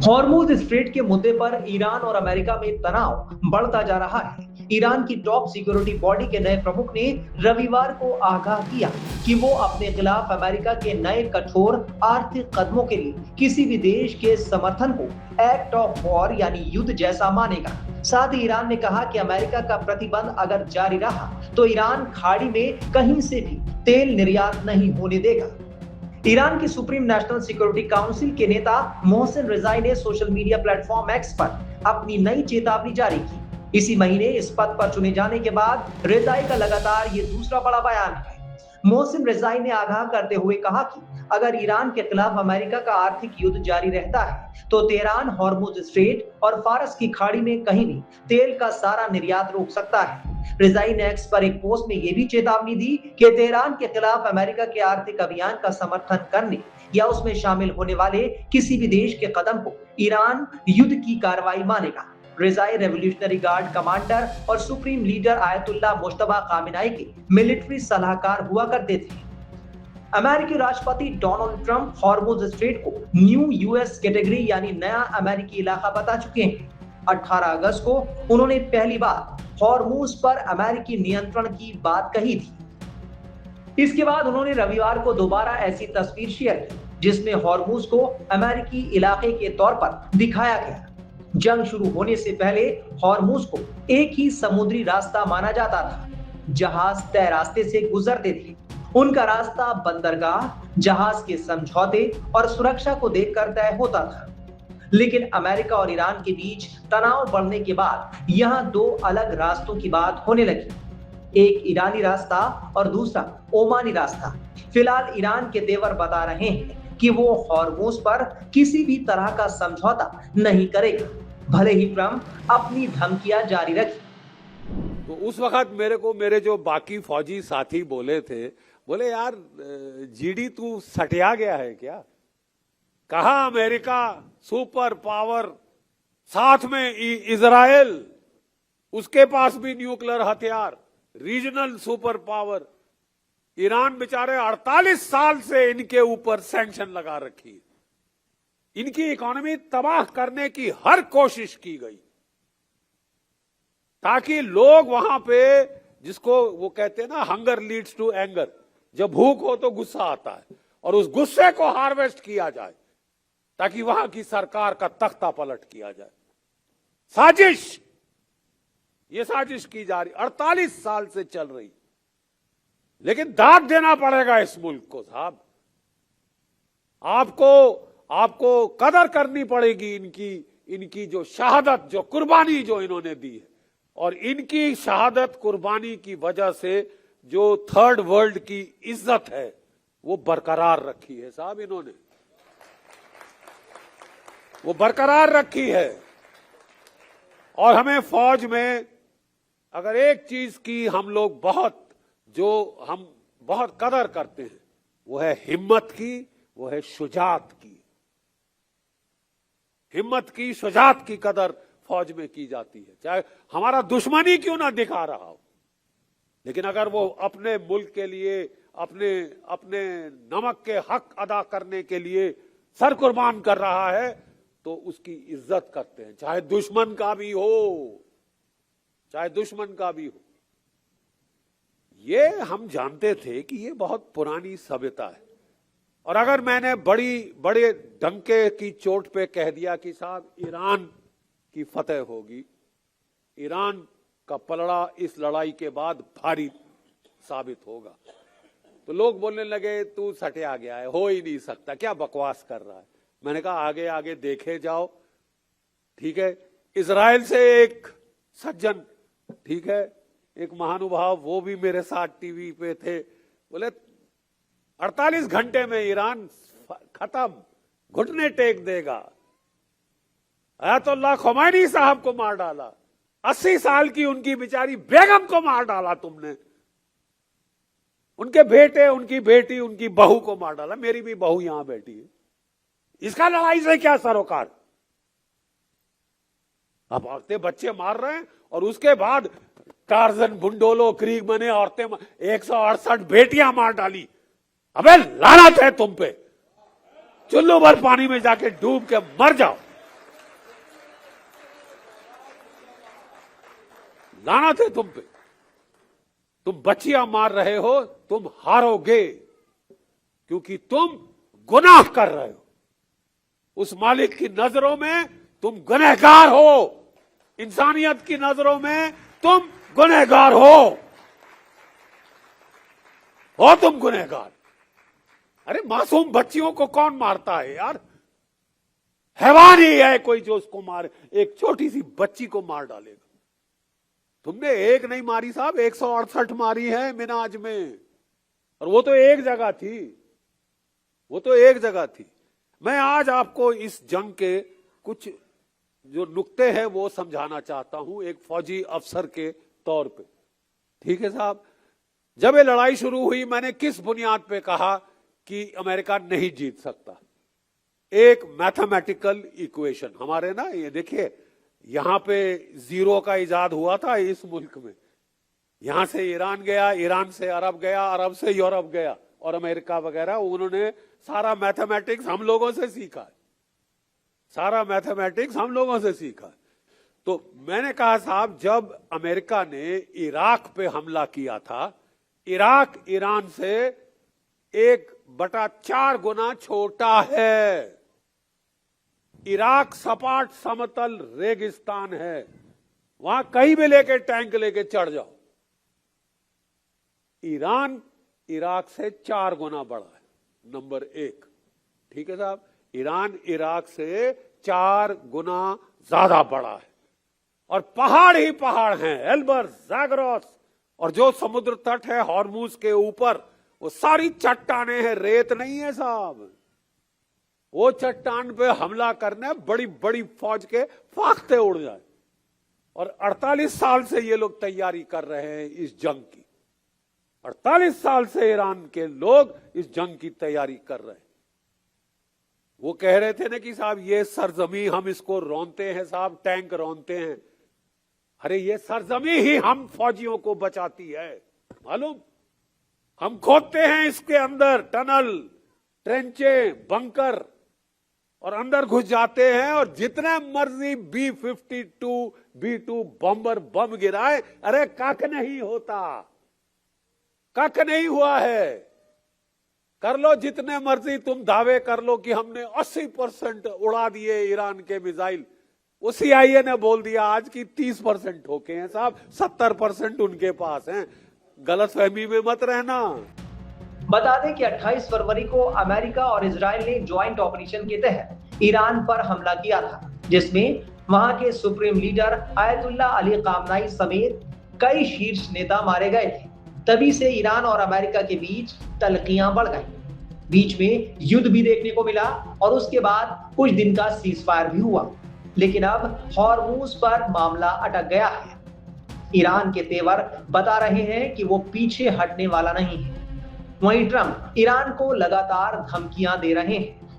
Hormuz strait के मुद्दे पर ईरान और अमेरिका में तनाव बढ़ता जा रहा है। ईरान की टॉप सिक्योरिटी बॉडी के नए प्रमुख ने रविवार को आगाह किया कि वो अपने खिलाफ अमेरिका के नए कठोर आर्थिक कदमों के लिए किसी भी देश के समर्थन को एक्ट ऑफ वॉर यानी युद्ध जैसा मानेगा। साथ ही ईरान ने कहा कि अमेरिका का प्रतिबंध अगर जारी रहा तो ईरान खाड़ी में कहीं से भी तेल निर्यात नहीं होने देगा। ईरान की सुप्रीम नेशनल सिक्योरिटी काउंसिल के नेता मोहसिन रिजाई ने सोशल मीडिया प्लेटफॉर्म एक्स पर अपनी नई चेतावनी जारी की। इसी महीने इस पद पर चुने जाने के बाद रिजाई का लगातार ये दूसरा बड़ा बयान है। मोहसिन रिजाई ने आगाह करते हुए कहा कि अगर ईरान के खिलाफ अमेरिका का आर्थिक युद्ध जारी रहता है तो तेहरान हॉर्मुज स्ट्रेट और फारस की खाड़ी में कहीं भी तेल का सारा निर्यात रोक सकता है। रिजाई ने एक्स पर एक पोस्ट में यह भी चेतावनी दी कि तेहरान के खिलाफ अमेरिका के आर्थिक अभियान का समर्थन करने या उसमें शामिल होने वाले किसी भी देश के कदम को ईरान युद्ध की कार्रवाई मानेगा। रिजाई रेवोल्यूशनरी गार्ड कमांडर और supreme leader Ayatollah Mushtaba Khamenei के मिलिट्री सलाहकार हुआ करते थे। अमेरिकी राष्ट्रपति डोनाल्ड ट्रंप हॉर्मुज स्ट्रेट को न्यू यूएस कैटेगरी यानी नया अमेरिकी इलाका बता चुके हैं। 18 अगस्त को उन्होंने पहली बार हॉर्मुज पर अमेरिकी नियंत्रण की बात कही थी। इसके बाद उन्होंने रविवार को दोबारा ऐसी तस्वीर शेयर की जिसमें हॉर्मुज को अमेरिकी इलाके के तौर पर दिखाया गया। जंग शुरू होने से पहले हॉर्मुज को एक ही समुद्री रास्ता माना जाता था। जहाज तय रास्ते से गुजरते थे। उनका रास्ता बंदरगाह, जहाज के समझौते और सुरक्षा को देखकर तय होता था। लेकिन अमेरिका और ईरान के बीच तनाव बढ़ने के बाद यहां दो अलग रास्तों की बात होने लगी। एक ईरानी रास्ता और दूसरा ओमानी रास्ता। फिलहाल ईरान के तेवर बता रहे हैं कि वो हॉर्मुज पर किसी भी तरह का समझौता नहीं करेगा, भले ही ट्रंप अपनी धमकियां जारी रखें। तो उस वक्त मेरे जो बाकी फौजी साथी बोले थे, बोले यार जीडी तू सटिया गया है क्या? कहा अमेरिका सुपर पावर, साथ में इजराइल, उसके पास भी न्यूक्लियर हथियार, रीजनल सुपर पावर। ईरान बेचारे 48 साल से इनके ऊपर सैंक्शन लगा रखी, इनकी इकोनॉमी तबाह करने की हर कोशिश की गई ताकि लोग वहां पे, जिसको वो कहते हैं ना हंगर लीड्स टू एंगर, जब भूख हो तो गुस्सा आता है और उस गुस्से को हार्वेस्ट किया जाए ताकि वहां की सरकार का तख्ता पलट किया जाए। साजिश, ये साजिश की जा रही 48 साल से चल रही। लेकिन दाद देना पड़ेगा इस मुल्क को साहब। आपको कदर करनी पड़ेगी इनकी जो शहादत, जो कुर्बानी जो इन्होंने दी है। और इनकी शहादत कुर्बानी की वजह से जो थर्ड वर्ल्ड की इज्जत है वो बरकरार रखी है साहब। इन्होंने वो बरकरार रखी है। और हमें फौज में अगर एक चीज की हम लोग हम बहुत कदर करते हैं, वो है हिम्मत की, वो है शुजात की। हिम्मत की, शुजात की कदर फौज में की जाती है, चाहे हमारा दुश्मन ही क्यों ना दिखा रहा हो। लेकिन अगर वो अपने मुल्क के लिए, अपने नमक के हक अदा करने के लिए सर कुर्बान कर रहा है तो उसकी इज्जत करते हैं, चाहे दुश्मन का भी हो, चाहे दुश्मन का भी हो। ये हम जानते थे कि ये बहुत पुरानी सभ्यता है। और अगर मैंने बड़े डंके की चोट पे कह दिया कि साहब ईरान की फतेह होगी, ईरान का पलड़ा इस लड़ाई के बाद भारी साबित होगा, तो लोग बोलने लगे तू सटिया गया है, हो ही नहीं सकता, क्या बकवास कर रहा है। मैंने कहा आगे आगे देखे जाओ, ठीक है। इजराइल से एक सज्जन, ठीक है, एक महानुभाव, वो भी मेरे साथ टीवी पे थे, बोले 48 घंटे में ईरान खत्म, घुटने टेक देगा। अयतुल्लाह खुमैनी साहब को मार डाला, 80 साल की उनकी बेचारी बेगम को मार डाला तुमने, उनके बेटे, उनकी बेटी, उनकी बहू को मार डाला। मेरी भी बहू यहां बैठी है, इसका लड़ाई से क्या सरोकार? अब औरतें बच्चे मार रहे हैं और उसके बाद टार्जन, बुंडोलो, क्रीग बने औरतें 168 बेटियां मार डाली। अबे लानत है तुम पे, चुल्लू भर पानी में जाके डूब के मर जाओ। लानत है तुम पे, तुम बच्चियां मार रहे हो, तुम हारोगे क्योंकि तुम गुनाह कर रहे हो। उस मालिक की नजरों में तुम गुनहगार हो, इंसानियत की नजरों में तुम गुनहगार हो तुम गुनहगार। अरे मासूम बच्चियों को कौन मारता है यार? हैवान ही है कोई जो उसको मारे, एक छोटी सी बच्ची को मार डालेगा। तुमने एक नहीं मारी साहब, 168 मारी है मिनाज में, और वो तो एक जगह थी, वो तो एक जगह थी। मैं आज आपको इस जंग के कुछ जो नुक्ते हैं वो समझाना चाहता हूं एक फौजी अफसर के तौर पे। ठीक है साहब, जब ये लड़ाई शुरू हुई मैंने किस बुनियाद पे कहा कि अमेरिका नहीं जीत सकता? एक मैथमेटिकल इक्वेशन हमारे ना, ये देखिए यहां पे जीरो का इजाद हुआ था इस मुल्क में, यहां से ईरान गया, ईरान से अरब गया, अरब से यूरोप गया, और अमेरिका वगैरह, उन्होंने सारा मैथमेटिक्स हम लोगों से सीखा, सारा मैथमेटिक्स हम लोगों से सीखा। तो मैंने कहा साहब, जब अमेरिका ने इराक पे हमला किया था, इराक ईरान से 1/4 गुना छोटा है। इराक सपाट समतल रेगिस्तान है, वहां कहीं भी लेके टैंक लेके चढ़ जाओ। ईरान इराक से 4 गुना बड़ा है, नंबर 1। ठीक है साहब, ईरान इराक से 4 गुना ज्यादा बड़ा है, और पहाड़ ही पहाड़ हैं, एल्बर्स, ज़ाग्रोस, और जो समुद्र तट है हॉर्मुज के ऊपर, वो सारी चट्टाने हैं, रेत नहीं है साहब। वो चट्टान पे हमला करने बड़ी बड़ी फौज के फाख्ते उड़ जाए, और 48 साल से ये लोग तैयारी कर रहे हैं इस जंग की। 48 साल से ईरान के लोग इस जंग की तैयारी कर रहे हैं। वो कह रहे थे ना कि साहब ये सरजमी हम इसको रौंदते हैं साहब, टैंक रौंदते हैं। अरे ये सरजमी ही हम फौजियों को बचाती है, मालूम? हम खोदते हैं इसके अंदर टनल, ट्रेंचे, बंकर, और अंदर घुस जाते हैं, और जितने मर्जी B-52 B-2 बम्बर बम गिराए, अरे कख नहीं होता, कख नहीं हुआ है। कर लो जितने मर्जी तुम दावे कर लो कि हमने 80% उड़ा दिए ईरान के मिसाइल, वो CIA ने बोल दिया आज की 30% ठोके हैं साहब, 70% उनके पास हैं। गलतफहमी में मत रहना। बता दें कि 28 फरवरी को अमेरिका और इजराइल ने ज्वाइंट ऑपरेशन के तहत ईरान पर हमला किया था, जिसमें वहां के supreme leader ayatollah Ali Khamenei समेत कई शीर्ष नेता मारे गए थे। तभी से ईरान और अमेरिका के बीच तल्खियां बढ़ गई, बीच में युद्ध भी देखने को मिला, और उसके बाद कुछ दिन का सीजफायर भी हुआ। लेकिन अब हॉर्मुज पर मामला अटक गया है। ईरान के तेवर बता रहे हैं कि वो पीछे हटने वाला नहीं है। वहीं ट्रंप ईरान को लगातार धमकियां दे रहे हैं